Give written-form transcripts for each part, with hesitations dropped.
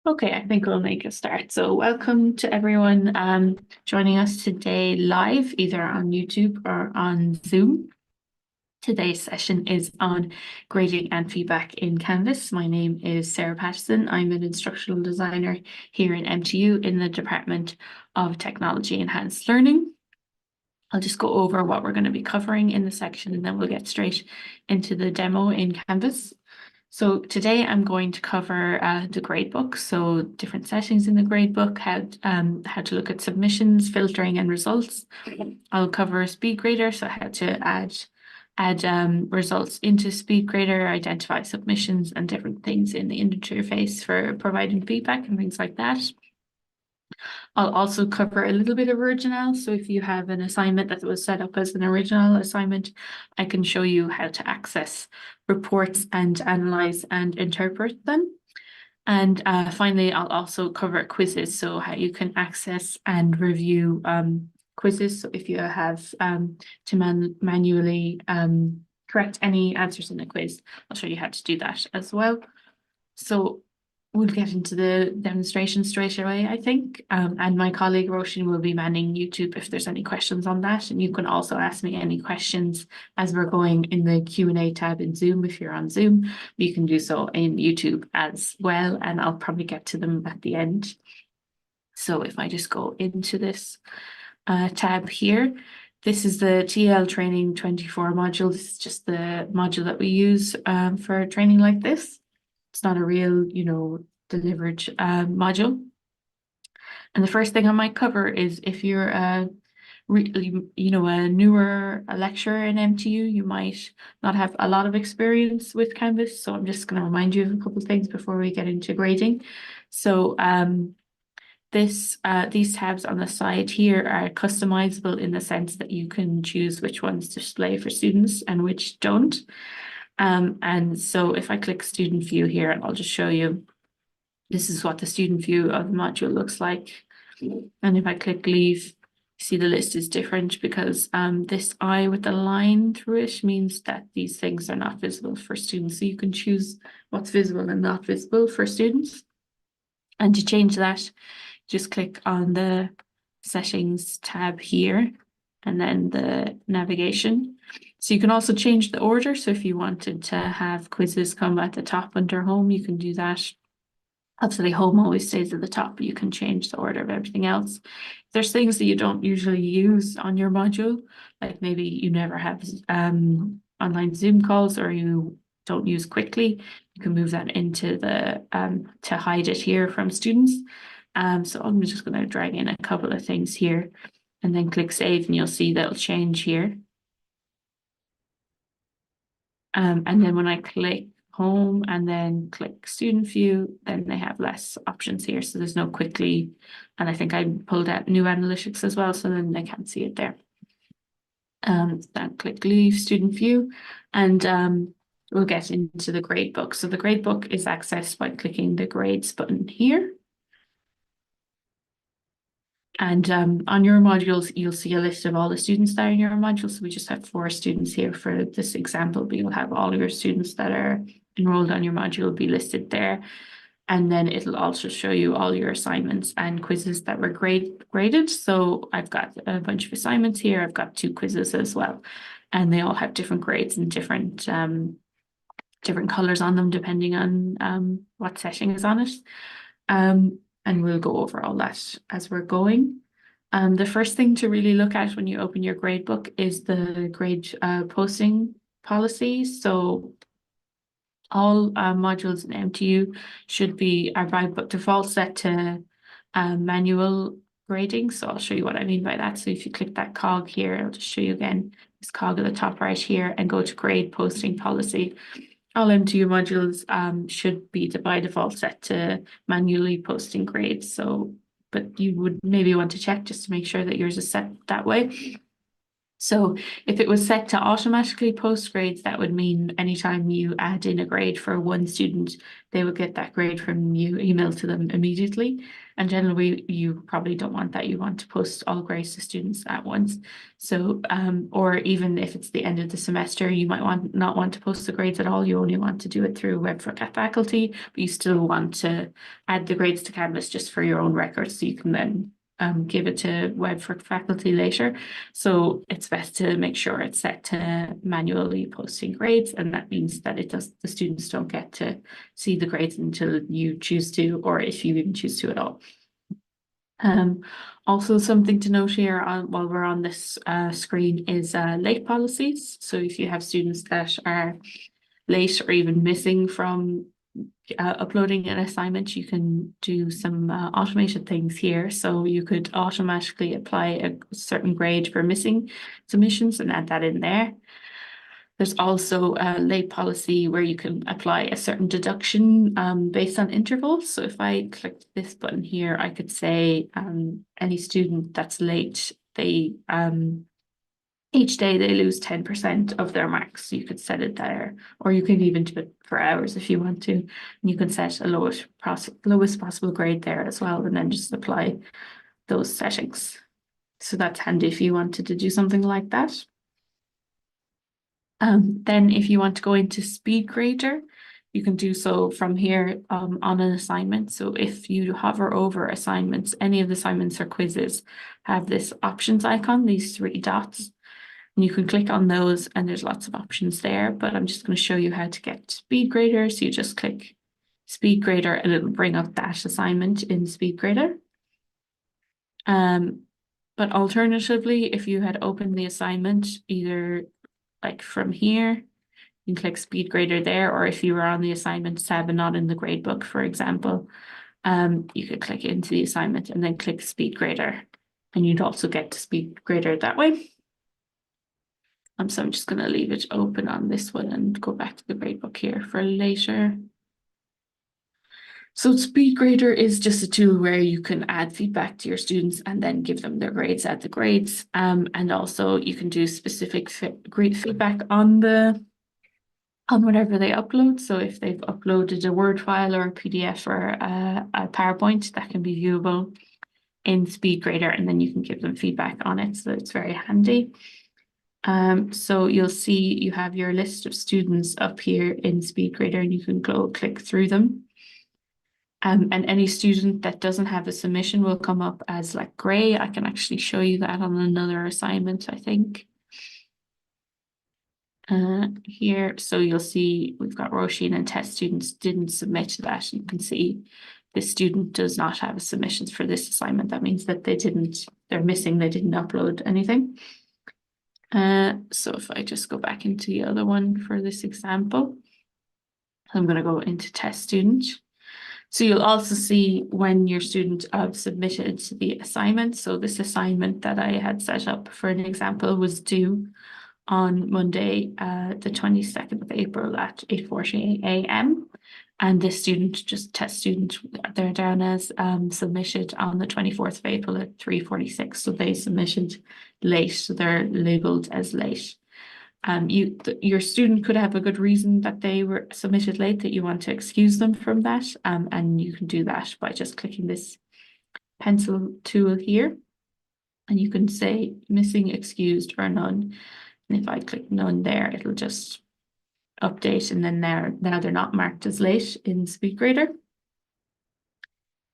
Okay, I think we'll make a start. So welcome to everyone joining us today live, either on YouTube or on Zoom. Today's session is on grading and feedback in Canvas. My name is Sarah Patterson. I'm an instructional designer here in MTU in the Department of Technology Enhanced Learning. I'll just go over what we're going to be covering in the section and then we'll get straight into the demo in Canvas. So today I'm going to cover the gradebook, so different settings in the gradebook, how to look at submissions, filtering and results. I'll cover Speedgrader, so how to add results into Speedgrader, identify submissions and different things in the interface for providing feedback and things like that. I'll also cover a little bit of Ouriginal. So if you have an assignment that was set up as an original assignment, I can show you how to access reports and analyze and interpret them. And finally, I'll also cover quizzes, so how you can access and review quizzes. So if you have to manually correct any answers in the quiz, I'll show you how to do that as well. So we'll get into the demonstration straight away, I think. And my colleague Roshan will be manning YouTube if there's any questions on that. And you can also ask me any questions as we're going in the Q&A tab in Zoom. If you're on Zoom, you can do so in YouTube as well. And I'll probably get to them at the end. So if I just go into this tab here, this is the TL Training 24 module. This is just the module that we use for training like this. It's not a real, delivered module. And the first thing I might cover is if you're a newer lecturer in MTU, you might not have a lot of experience with Canvas. So I'm just going to remind you of a couple of things before we get into grading. So these tabs on the side here are customizable in the sense that you can choose which ones to display for students and which don't. And so if I click student view here, I'll just show you, this is what the student view of the module looks like. And if I click leave, see the list is different because this eye with the line through it means that these things are not visible for students. So you can choose what's visible and not visible for students. And to change that, just click on the settings tab here and then the navigation. So you can also change the order. So if you wanted to have quizzes come at the top under home, you can do that. Obviously, home always stays at the top, but you can change the order of everything else. If there's things that you don't usually use on your module, like maybe you never have online Zoom calls or you don't use quickly, you can move that into the to hide it here from students. So I'm just going to drag in a couple of things here and then click save and you'll see that'll change here. And then when I click home and then click student view, then they have less options here. So there's no quickly, and I think I pulled out new analytics as well, so then they can't see it there. Then click leave student view and we'll get into the gradebook. So the gradebook is accessed by clicking the grades button here. And on your modules, you'll see a list of all the students that are in your module. So we just have 4 students here for this example, but you'll have all of your students that are enrolled on your module be listed there. And then it'll also show you all your assignments and quizzes that were graded. So I've got a bunch of assignments here. I've got 2 quizzes as well. And they all have different grades and different colors on them, depending on what setting is on it. And we'll go over all that as we're going. The first thing to really look at when you open your gradebook is the grade posting policy. So all modules in MTU are by default set to manual grading. So I'll show you what I mean by that. So if you click that cog here, I'll just show you again this cog at the top right here and go to grade posting policy. All MTU modules should be by default set to manually posting grades. So, but you would maybe want to check just to make sure that yours is set that way. So if it was set to automatically post grades, that would mean anytime you add in a grade for one student, they would get that grade from you emailed to them immediately. And generally, you probably don't want that. You want to post all grades to students at once. So, or even if it's the end of the semester, you might not want to post the grades at all. You only want to do it through Web for Faculty, but you still want to add the grades to Canvas just for your own records, so you can then give it to Web for Faculty later. So it's best to make sure it's set to manually posting grades, and that means that the students don't get to see the grades until you choose to, or if you even choose to at all. Also something to note here while we're on this screen is late policies. So if you have students that are late or even missing from uploading an assignment, you can do some automated things here. So you could automatically apply a certain grade for missing submissions and add that in there. There's also a late policy where you can apply a certain deduction based on intervals. So if I click this button here, I could say any student that's late, they each day they lose 10% of their marks. You could set it there, or you can even do it for hours if you want to. And you can set a lowest possible grade there as well, and then just apply those settings. So that's handy if you wanted to do something like that. Then if you want to go into Speedgrader, you can do so from here on an assignment. So if you hover over assignments, any of the assignments or quizzes have this options icon, these three dots. And you can click on those and there's lots of options there, but I'm just going to show you how to get Speedgrader. So you just click Speedgrader and it'll bring up that assignment in Speedgrader. But alternatively, if you had opened the assignment either like from here, you can click Speedgrader there, or if you were on the assignment tab and not in the gradebook, for example, you could click into the assignment and then click Speedgrader, and you'd also get to Speedgrader that way. So I'm just going to leave it open on this one and go back to the gradebook here for later. So Speedgrader is just a tool where you can add feedback to your students and then give them their grades at the grades. And also you can do specific grade feedback on whatever they upload. So if they've uploaded a Word file or a PDF or a PowerPoint, that can be viewable in Speedgrader, and then you can give them feedback on it. So it's very handy. So you'll see you have your list of students up here in Speedgrader, and you can go click through them. And any student that doesn't have a submission will come up as like gray. I can actually show you that on another assignment, I think. Here, so you'll see we've got Roisin and test students didn't submit to that. You can see this student does not have a submissions for this assignment. That means that they're missing, they didn't upload anything. So if I just go back into the other one for this example, I'm going to go into test student. So you'll also see when your student submitted the assignment. So this assignment that I had set up for an example was due on Monday, the 22nd of April at 8:40 a.m. And this student, just test student, they're down as submitted on the 24th of April at 3:46. So they submitted late, so they're labeled as late. Your student could have a good reason that they were submitted late, that you want to excuse them from that, and you can do that by just clicking this pencil tool here, and you can say missing, excused, or none. And if I click none there, it'll just update, and then now they're not marked as late in Speedgrader.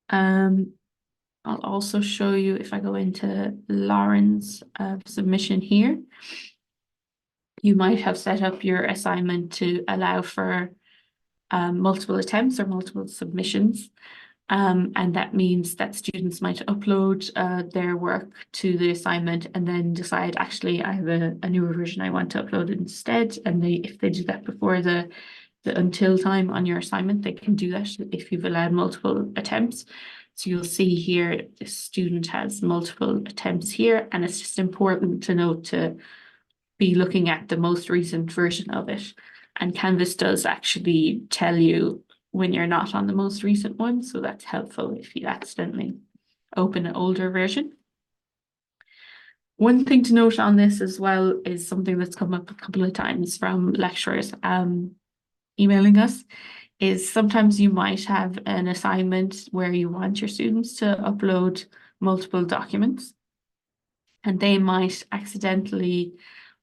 I'll also show you if I go into Lauren's submission here. You might have set up your assignment to allow for multiple attempts or multiple submissions. And that means that students might upload their work to the assignment and then decide, actually, I have a newer version I want to upload instead. And if they do that before the until time on your assignment, they can do that if you've allowed multiple attempts. So you'll see here, the student has multiple attempts here, and it's just important to note to be looking at the most recent version of it. And Canvas does actually tell you when you're not on the most recent one, so that's helpful if you accidentally open an older version. One thing to note on this as well is something that's come up a couple of times from lecturers emailing us, is sometimes you might have an assignment where you want your students to upload multiple documents, and they might accidentally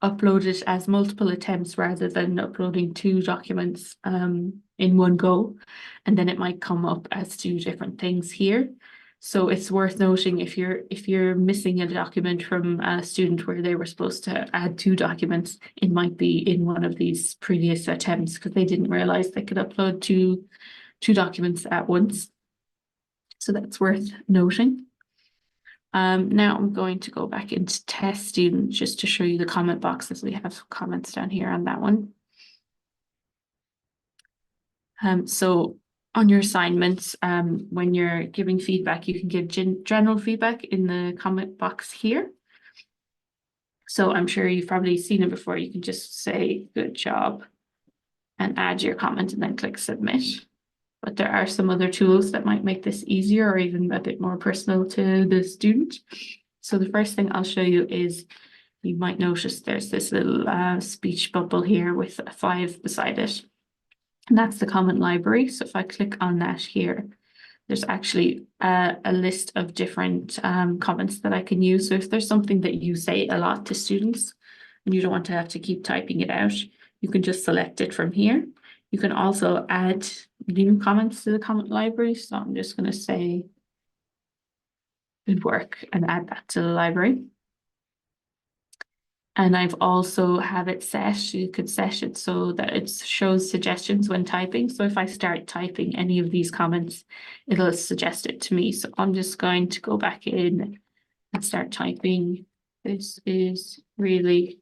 upload it as multiple attempts rather than uploading two documents in one go, and then it might come up as two different things here. So it's worth noting if you're missing a document from a student where they were supposed to add two documents, it might be in one of these previous attempts because they didn't realize they could upload two documents at once. So that's worth noting. Now I'm going to go back into test student just to show you the comment boxes. We have comments down here on that one. So on your assignments, when you're giving feedback, you can give general feedback in the comment box here. So I'm sure you've probably seen it before. You can just say good job and add your comment and then click submit. But there are some other tools that might make this easier or even a bit more personal to the student. So the first thing I'll show you is, you might notice there's this little speech bubble here with a 5 beside it. And that's the comment library. So if I click on that here, there's actually a list of different comments that I can use. So if there's something that you say a lot to students and you don't want to have to keep typing it out, you can just select it from here. You can also add new comments to the comment library. So I'm just going to say good work and add that to the library. And I've also have it set, you could set it so that it shows suggestions when typing. So if I start typing any of these comments, it'll suggest it to me. So I'm just going to go back in and start typing. This is really,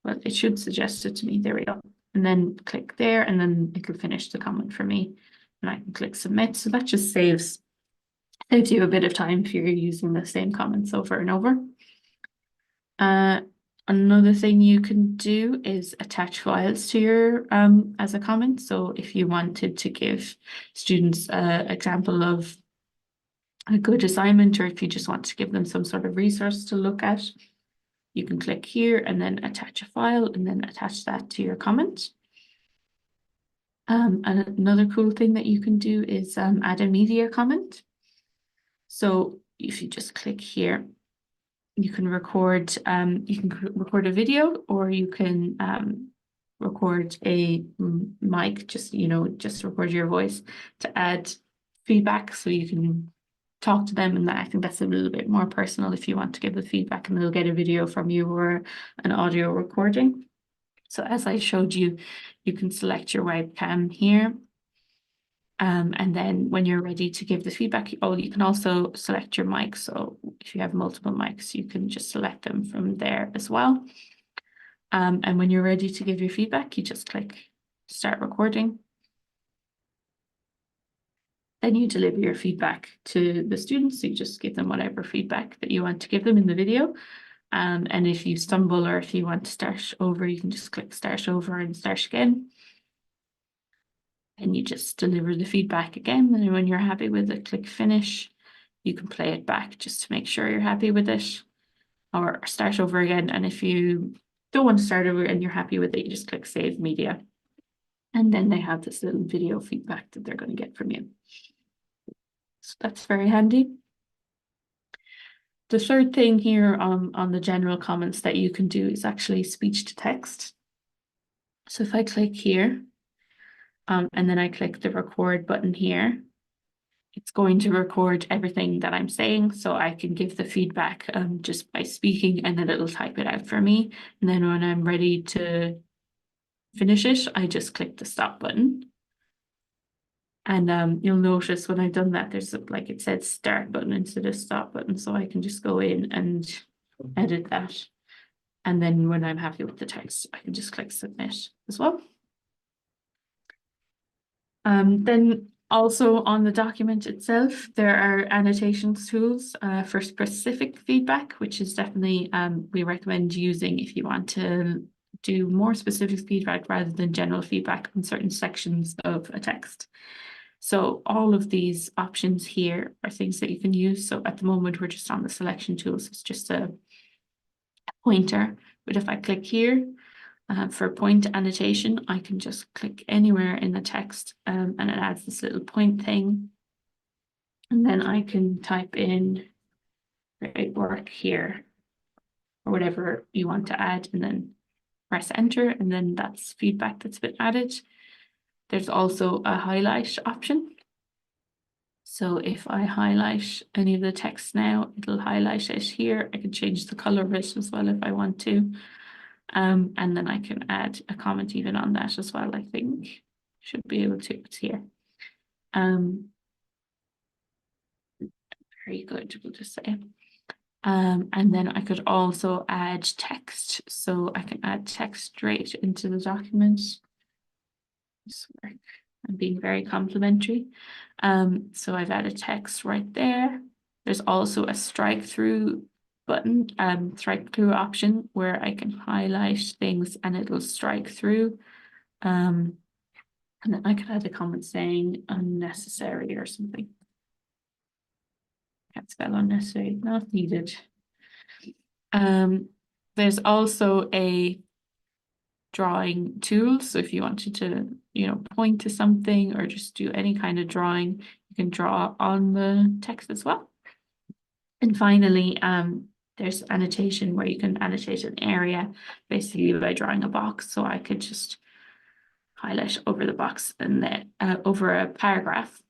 well, it should suggest it to me. There we go. And then click there, and then it'll finish the comment for me. And I can click submit. So that just saves you a bit of time if you're using the same comments over and over. Another thing you can do is attach files to your as a comment. So if you wanted to give students an example of a good assignment, or if you just want to give them some sort of resource to look at, you can click here and then attach a file and then attach that to your comment. And another cool thing that you can do is add a media comment. So if you just click here, you can record a video, or you can record a mic, just record your voice to add feedback, so you can talk to them. And I think that's a little bit more personal if you want to give the feedback and they'll get a video from you or an audio recording. So as I showed you, you can select your webcam here. And then when you're ready to give the feedback, you can also select your mic. So if you have multiple mics, you can just select them from there as well. And when you're ready to give your feedback, you just click start recording. Then you deliver your feedback to the students. So you just give them whatever feedback that you want to give them in the video. And if you stumble or if you want to start over, you can just click start over and start again. And you just deliver the feedback again. And when you're happy with it, click finish. You can play it back just to make sure you're happy with it, or start over again. And if you don't want to start over and you're happy with it, you just click save media. And then they have this little video feedback that they're going to get from you. So that's very handy. The third thing here on the general comments that you can do is actually speech to text. So if I click here, and then I click the record button here, it's going to record everything that I'm saying, so I can give the feedback just by speaking, and then it'll type it out for me. And then when I'm ready to finish it, I just click the stop button. And you'll notice when I've done that, there's like it said start button instead of stop button, so I can just go in and edit that. And then when I'm happy with the text, I can just click submit as well. Then also on the document itself, there are annotations tools for specific feedback, which is definitely we recommend using if you want to do more specific feedback rather than general feedback on certain sections of a text. So all of these options here are things that you can use. So at the moment, we're just on the selection tools. It's just a pointer. But if I click here for point annotation, I can just click anywhere in the text and it adds this little point thing. And then I can type in great work here or whatever you want to add and then press enter, and then that's feedback that's been added. There's also a highlight option. So if I highlight any of the text now, it'll highlight it here. I can change the color of it as well if I want to. And then I can add a comment even on that as well, I think. Should be able to, it's here. Very good, we'll just say. And then I could also add text. So I can add text straight into the document. I'm being very complimentary. So I've added text right there. There's also a strike through button, strike through option where I can highlight things and it'll strike through. And then I could add a comment saying unnecessary or something. Can't spell unnecessary, not needed. There's also a drawing tool. So if you wanted to, point to something or just do any kind of drawing, you can draw on the text as well. And finally, there's annotation where you can annotate an area basically by drawing a box. So I could just highlight over the box and then over a paragraph,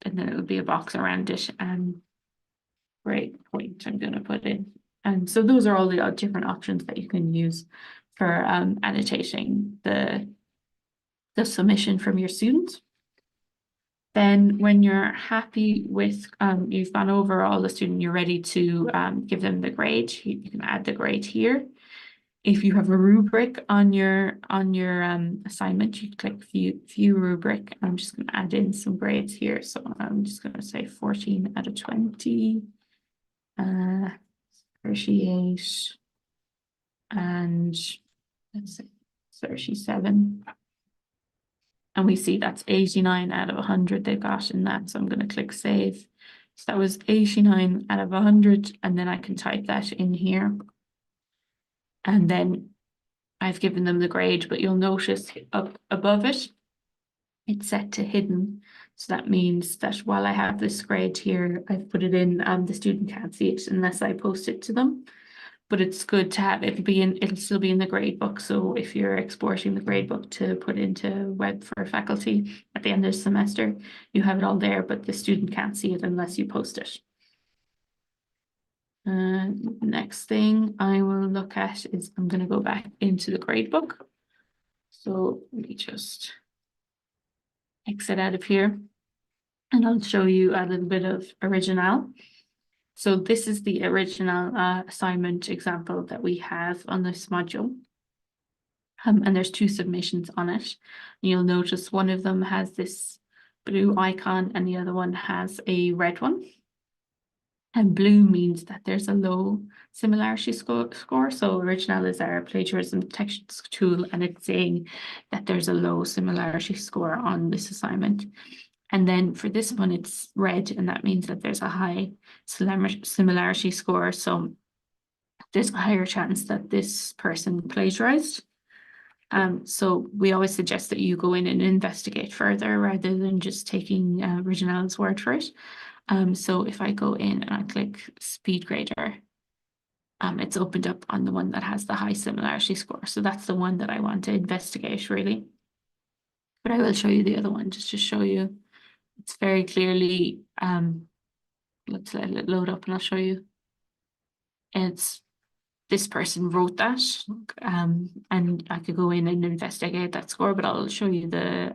and then it would be a box around it. And great point I'm going to put in. And so those are all the different options that you can use for annotating the submission from your students. Then when you're happy with, you've gone over all the student, you're ready to give them the grade, you can add the grade here. If you have a rubric on your assignment, you click view rubric. I'm just going to add in some grades here. So I'm just going to say 14 out of 20, 38, and let's say 37. And we see that's 89 out of 100 they've got in that. So I'm going to click save. So that was 89 out of 100. And then I can type that in here. And then I've given them the grade, but you'll notice up above it, it's set to hidden. So that means that while I have this grade here, I've put it in, the student can't see it unless I post it to them. But it's good to have, it'll still be in the gradebook. So if you're exporting the gradebook to put into web for faculty at the end of the semester, you have it all there, but the student can't see it unless you post it. Next thing I will look at is I'm going to go back into the gradebook. So let me just exit out of here and I'll show you a little bit of Ouriginal. So this is the original assignment example that we have on this module. And there's two submissions on it. You'll notice one of them has this blue icon and the other one has a red one. And blue means that there's a low similarity score. So Ouriginal is our plagiarism detection tool, and it's saying that there's a low similarity score on this assignment. And then for this one, it's red, and that means that there's a high similarity score. So there's a higher chance that this person plagiarized. So we always suggest that you go in and investigate further rather than just taking Ouriginal's word for it. So if I go in and I click Speedgrader, it's opened up on the one that has the high similarity score. So that's the one that I want to investigate, really. But I will show you the other one just to show you. It's very clearly, let's let it load up and I'll show you. It's this person wrote that, and I could go in and investigate that score, but I'll show you the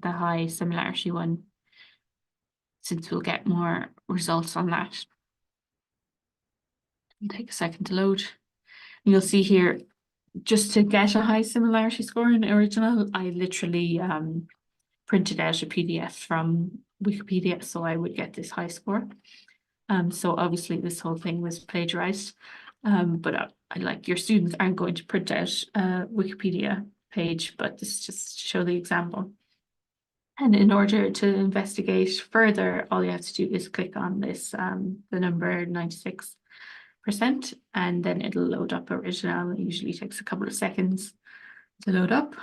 high similarity one, since we'll get more results on that. It'll take a second to load. And you'll see here, just to get a high similarity score in Ouriginal, I literally printed out a PDF from Wikipedia, so I would get this high score. So obviously this whole thing was plagiarized, but I like, your students aren't going to print out a Wikipedia page, but this is just to show the example. And in order to investigate further, all you have to do is click on this, the number 96% and then it'll load up Ouriginal. It usually takes a couple of seconds to load up.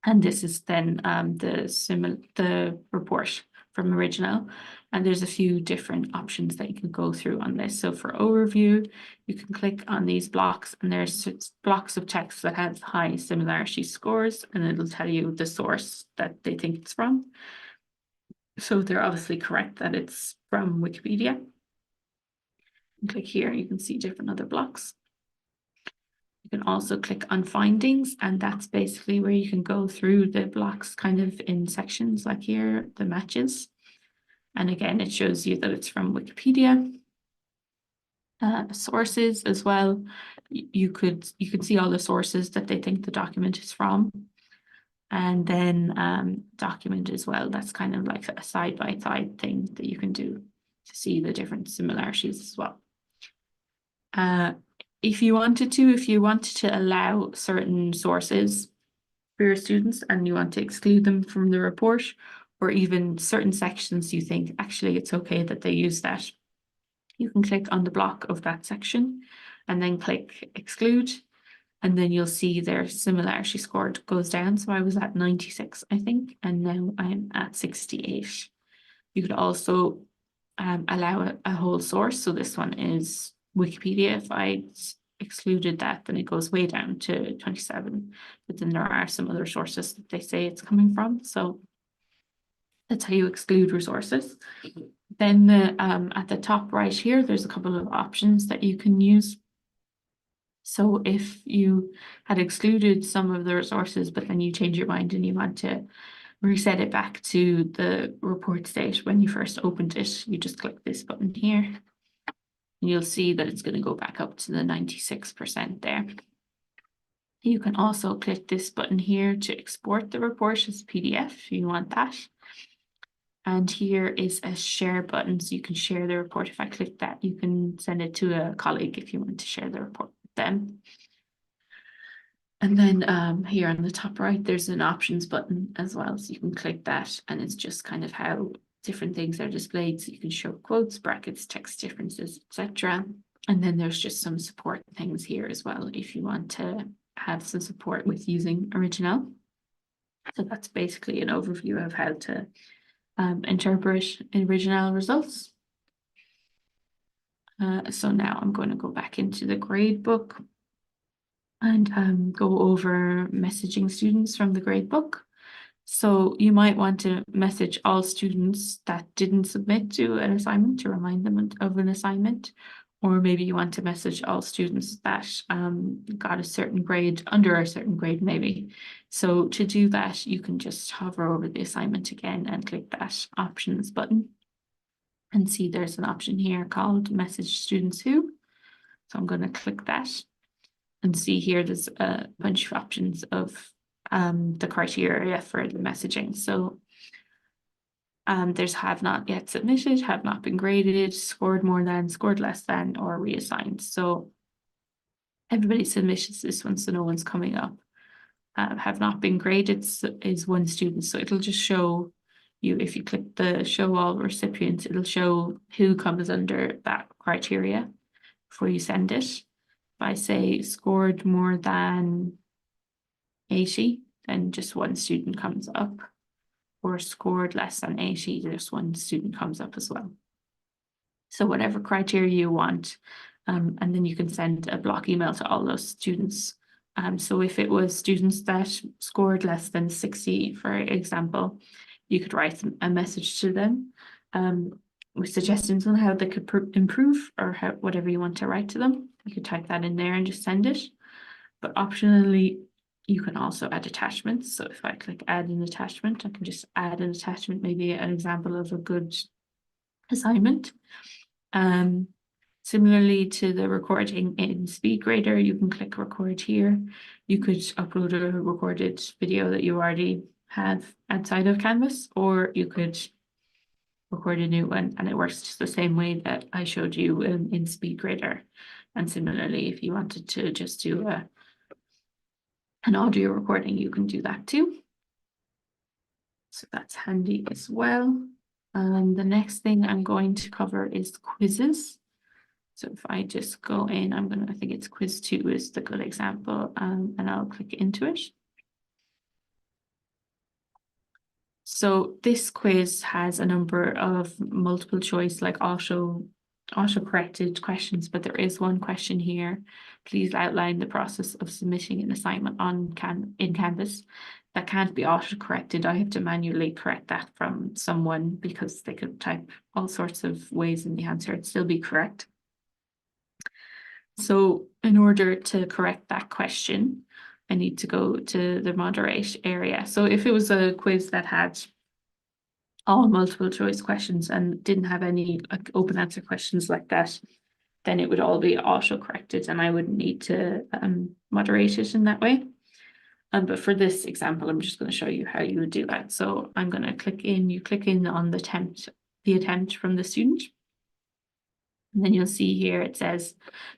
And this is then the report from Ouriginal. And there's a few different options that you can go through on this. So for overview, you can click on these blocks, and there's blocks of text that has high similarity scores, and it'll tell you the source that they think it's from. So they're obviously correct that it's from Wikipedia. And click here, you can see different other blocks. You can also click on findings, and that's basically where you can go through the blocks kind of in sections, like here, the matches. And again, it shows you that it's from Wikipedia. Sources as well. You could see all the sources that they think the document is from. And then document as well. That's kind of like a side-by-side thing that you can do to see the different similarities as well. If you wanted to allow certain sources for your students and you want to exclude them from the report, or even certain sections you think actually it's okay that they use that, you can click on the block of that section and then click exclude, and then you'll see their similarity score goes down. So I was at 96, I think, and now I'm at 68. You could also allow a whole source. So this one is Wikipedia. If I excluded that, then it goes way down to 27. But then there are some other sources that they say it's coming from. So that's how you exclude resources. Then at the top right here, there's a couple of options that you can use. So if you had excluded some of the resources, but then you change your mind and you want to reset it back to the report state when you first opened it, you just click this button here. And you'll see that it's going to go back up to the 96% there. You can also click this button here to export the report as PDF if you want that. And here is a share button, so you can share the report. If I click that, you can send it to a colleague if you want to share the report with them. And then here on the top right, there's an options button as well. So you can click that, and it's just kind of how different things are displayed. So you can show quotes, brackets, text differences, etc. And then there's just some support things here as well if you want to have some support with using Ouriginal. So that's basically an overview of how to interpret Ouriginal results. So now I'm going to go back into the gradebook and go over messaging students from the gradebook. So you might want to message all students that didn't submit to an assignment to remind them of an assignment, or maybe you want to message all students that got a certain grade, under a certain grade maybe. So to do that, you can just hover over the assignment again and click that options button and see there's an option here called message students who. So I'm going to click that and see here there's a bunch of options of the criteria for the messaging. So there's have not yet submitted, have not been graded, scored more than, scored less than, or reassigned. So everybody submits this one, so no one's coming up. Have not been graded is one student. So it'll just show you, if you click the show all recipients, it'll show who comes under that criteria before you send it. If I say scored more than 80, then just one student comes up, or scored less than 80, just one student comes up as well. So whatever criteria you want, and then you can send a block email to all those students. So if it was students that scored less than 60, for example, you could write a message to them with suggestions on how they could improve, or whatever you want to write to them. You could type that in there and just send it. But optionally, you can also add attachments. So if I click add an attachment, I can just add an attachment, maybe an example of a good assignment. Similarly to the recording in Speedgrader, you can click record here. You could upload a recorded video that you already have outside of Canvas, or you could record a new one, and it works just the same way that I showed you in Speedgrader. And similarly, if you wanted to just do an audio recording, you can do that too. So that's handy as well. The next thing I'm going to cover is quizzes. So if I just go in, I think it's quiz 2 is the good example, and I'll click into it. So this quiz has a number of multiple choice, like auto-corrected questions, but there is one question here. Please outline the process of submitting an assignment in Canvas. That can't be auto-corrected. I have to manually correct that from someone because they could type all sorts of ways in the answer. It'd still be correct. So in order to correct that question, I need to go to the moderate area. So if it was a quiz that had all multiple choice questions and didn't have any like open answer questions like that, then it would all be auto corrected and I wouldn't need to moderate it in that way. But for this example, I'm just going to show you how you would do that. So I'm going to click in, you click in on the attempt from the student. And then you'll see here it says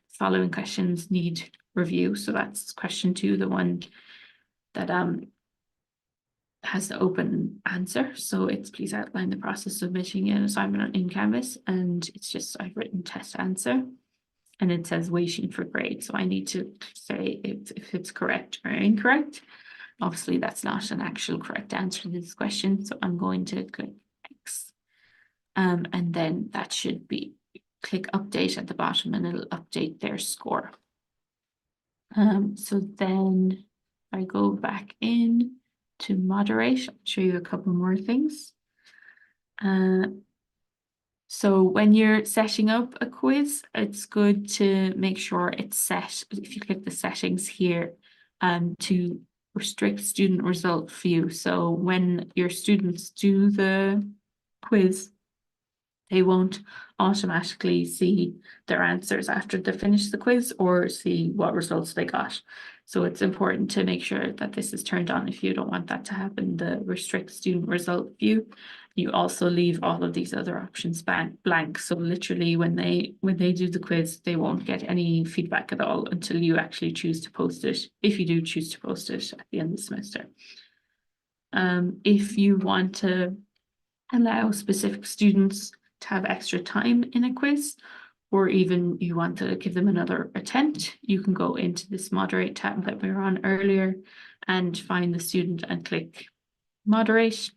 following questions need review. So that's question 2, the one that has the open answer. So it's please outline the process of submitting an assignment in Canvas. And it's just I've written test answer. And it says waiting for grade. So I need to say if it's correct or incorrect. Obviously, that's not an actual correct answer to this question. So I'm going to click X. And then that should be click update at the bottom and it'll update their score. So then I go back in to moderate. I'll show you a couple more things. So when you're setting up a quiz, it's good to make sure it's set, if you click the settings here, to restrict student result view. So when your students do the quiz, they won't automatically see their answers after they finish the quiz or see what results they got. So it's important to make sure that this is turned on if you don't want that to happen, the restrict student result view. You also leave all of these other options blank. So literally when they do the quiz, they won't get any feedback at all until you actually choose to post it, if you do choose to post it at the end of the semester. If you want to allow specific students to have extra time in a quiz, or even you want to give them another attempt, you can go into this moderate tab that we were on earlier and find the student and click moderate.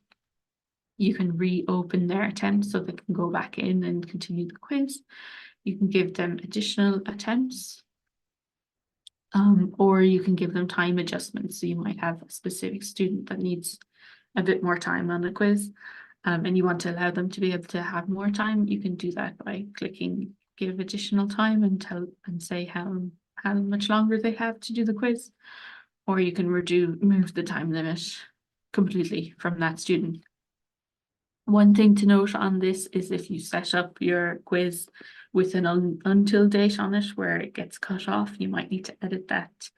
You can reopen their attempt so they can go back in and continue the quiz. You can give them additional attempts, or you can give them time adjustments. So you might have a specific student that needs a bit more time on the quiz, and you want to allow them to be able to have more time. You can do that by clicking give additional time and say how much longer they have to do the quiz, or you can remove the time limit completely from that student. One thing to note on this is if you set up your quiz with an until date on it where it gets cut off, you might need to edit that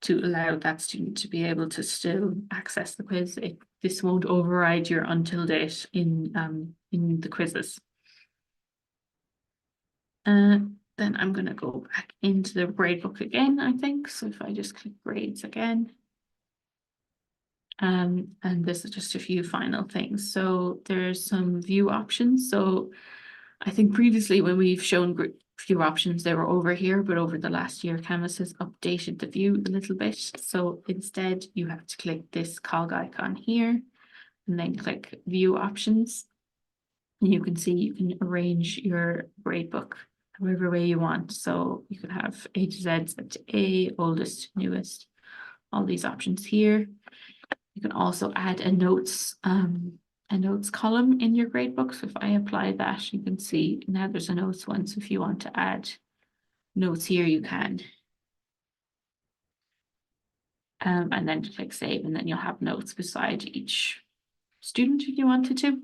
to allow that student to be able to still access the quiz. This won't override your until date in the quizzes. Then I'm going to go back into the gradebook again, I think. So if I just click grades again. And this is just a few final things. So there's some view options. So I think previously when we've shown view options, they were over here, but over the last year, Canvas has updated the view a little bit. So instead you have to click this cog icon here and then click view options. And you can see you can arrange your gradebook however way you want. So you can have A to Z, set to A, oldest, newest, all these options here. You can also add a notes column in your gradebook. So if I apply that, you can see now there's a notes one. So if you want to add notes here, you can. And then click save, and then you'll have notes beside each student if you wanted to.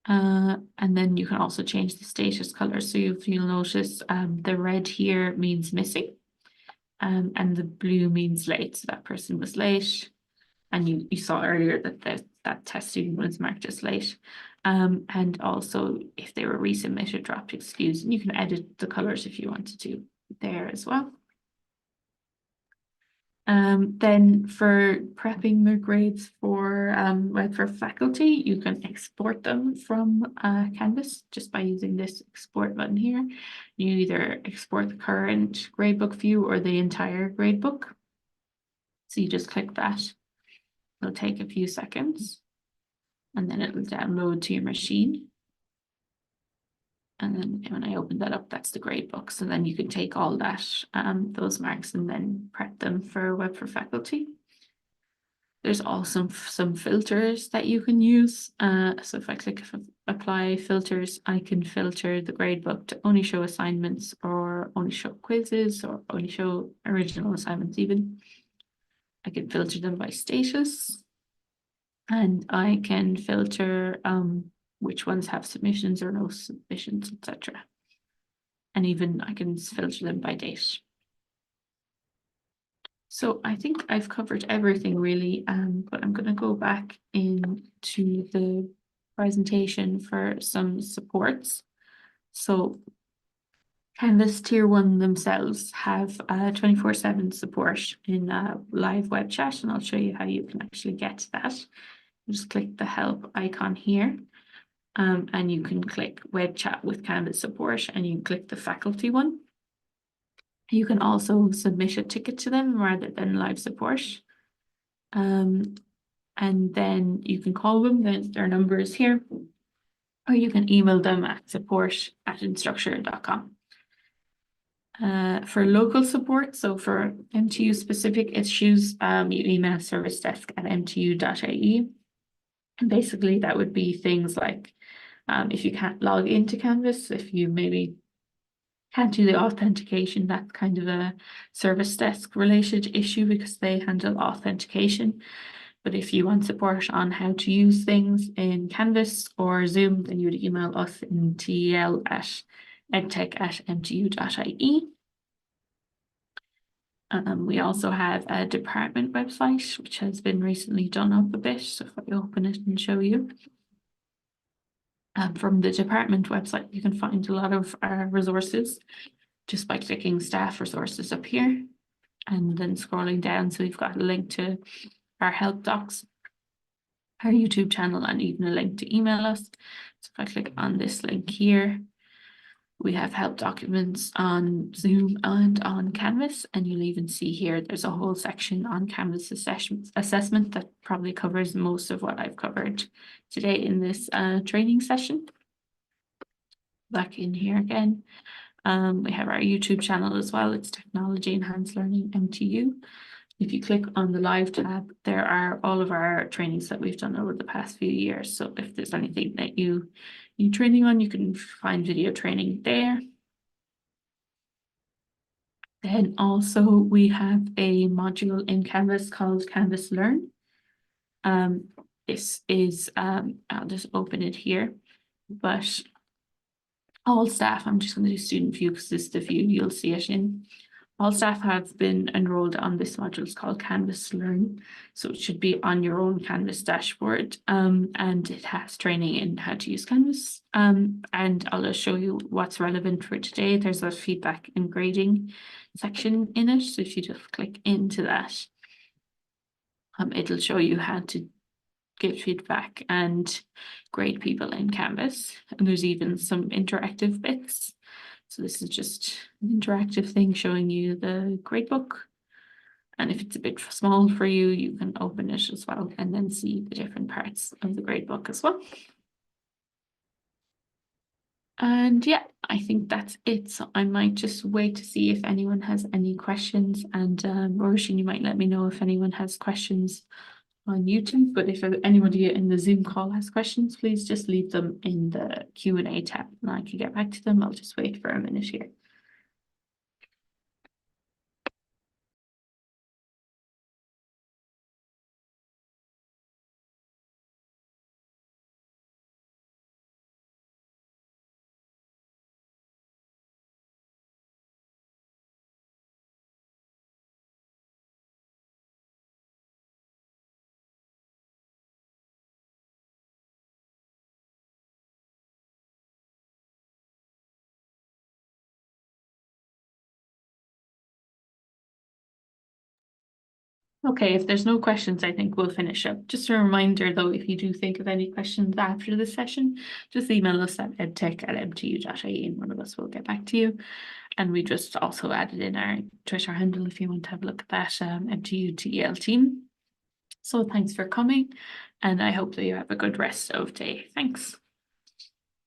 And then you can also change the status color. So if you'll notice, the red here means missing, and the blue means late. So that person was late. And you saw earlier that that test student was marked as late. And also if they were resubmitted, dropped, excused, and you can edit the colors if you wanted to there as well. Then for prepping the grades for Web for Faculty, you can export them from Canvas just by using this export button here. You either export the current gradebook view or the entire gradebook. So you just click that. It'll take a few seconds and then it will download to your machine. And then when I open that up, that's the gradebook. So then you can take all that, those marks and then prep them for Web for Faculty. There's also some filters that you can use. So if I click apply filters, I can filter the gradebook to only show assignments or only show quizzes or only show original assignments even. I can filter them by status and I can filter which ones have submissions or no submissions, etc. And even I can filter them by date. So I think I've covered everything really, but I'm going to go back into the presentation for some supports. So Canvas Tier 1 themselves have 24/7 support in live web chat, and I'll show you how you can actually get to that. Just click the help icon here, and you can click web chat with Canvas support, and you can click the faculty one. You can also submit a ticket to them rather than live support. And then you can call them, their number is here, or you can email them at support@instructure.com. For local support, so for MTU specific issues, you email service desk at mtu.ie. And basically that would be things like if you can't log into Canvas, if you maybe can't do the authentication, that's kind of a service desk related issue because they handle authentication. But if you want support on how to use things in Canvas or Zoom, then you would email us in tel@edtech@mtu.ie. We also have a department website, which has been recently done up a bit. So if I open it and show you. From the department website, you can find a lot of our resources just by clicking staff resources up here and then scrolling down. So we've got a link to our help docs, our YouTube channel, and even a link to email us. So if I click on this link here, we have help documents on Zoom and on Canvas, and you'll even see here there's a whole section on Canvas assessment that probably covers most of what I've covered today in this training session. Back in here again, we have our YouTube channel as well. It's Technology Enhanced Learning MTU. If you click on the live tab, there are all of our trainings that we've done over the past few years. So if there's anything that you need training on, you can find video training there. Then also we have a module in Canvas called Canvas Learn. This is, I'll just open it here, but all staff, I'm just going to do student view because this is the view you'll see it in. All staff have been enrolled on this module. It's called Canvas Learn. So it should be on your own Canvas dashboard. And it has training in how to use Canvas. And I'll just show you what's relevant for today. There's a feedback and grading section in it. So if you just click into that, it'll show you how to give feedback and grade people in Canvas. And there's even some interactive bits. So this is just an interactive thing showing you the gradebook. And if it's a bit small for you, you can open it as well and then see the different parts of the gradebook as well. And yeah, I think that's it. So I might just wait to see if anyone has any questions. And Ouriginal, you might let me know if anyone has questions on YouTube. But if anybody in the Zoom call has questions, please just leave them in the Q&A tab and I can get back to them. I'll just wait for a minute here. Okay, if there's no questions, I think we'll finish up. Just a reminder though, if you do think of any questions after the session, just email us at edtech@mtu.ie and one of us will get back to you. And we just also added in our Twitter handle if you want to have a look at that, MTU TEL team. So thanks for coming, and I hope that you have a good rest of day. Thanks.